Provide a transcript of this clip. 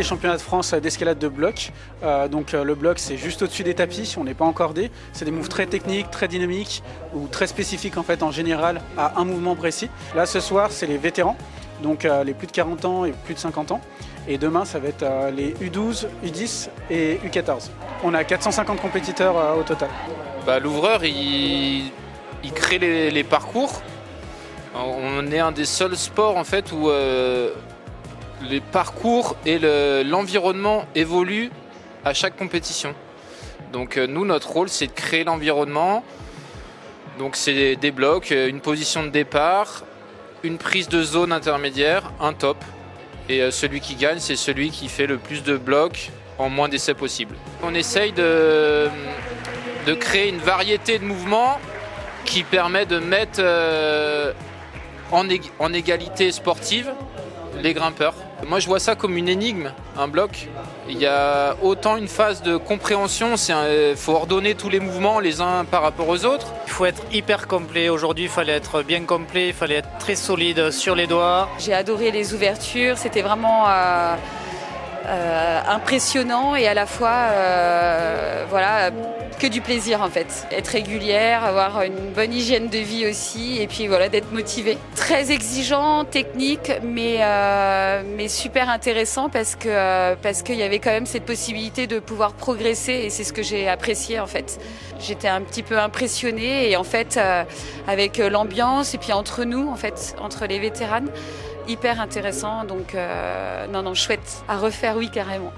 les championnats de France d'escalade de bloc. Donc le bloc, c'est juste au-dessus des tapis, on n'est pas encordé. C'est des moves très techniques, très dynamiques ou très spécifiques en fait en général à un mouvement précis. Là ce soir, c'est les vétérans, donc les plus de 40 ans et plus de 50 ans. Et demain, ça va être les U12, U10 et U14. On a 450 compétiteurs au total. L'ouvreur, il crée les parcours. On est un des seuls sports en fait où les parcours et l'environnement évoluent à chaque compétition. Donc nous, notre rôle, c'est de créer l'environnement. Donc c'est des blocs, une position de départ, une prise de zone intermédiaire, un top. Et celui qui gagne, c'est celui qui fait le plus de blocs en moins d'essais possible. On essaye de créer une variété de mouvements qui permet de mettre en égalité sportive les grimpeurs. Moi, je vois ça comme une énigme, un bloc. Il y a autant une phase de compréhension, il faut ordonner tous les mouvements les uns par rapport aux autres. Il faut être hyper complet. Aujourd'hui, il fallait être bien complet, il fallait être très solide sur les doigts. J'ai adoré les ouvertures, c'était vraiment impressionnant et à la fois que du plaisir en fait. Être régulière, avoir une bonne hygiène de vie aussi et puis d'être motivée. Très exigeant, technique mais super intéressant parce qu'il y avait quand même cette possibilité de pouvoir progresser et c'est ce que j'ai apprécié en fait. J'étais un petit peu impressionnée et en fait avec l'ambiance et puis entre nous en fait, entre les vétéranes, hyper intéressant, donc chouette. À refaire, oui, carrément.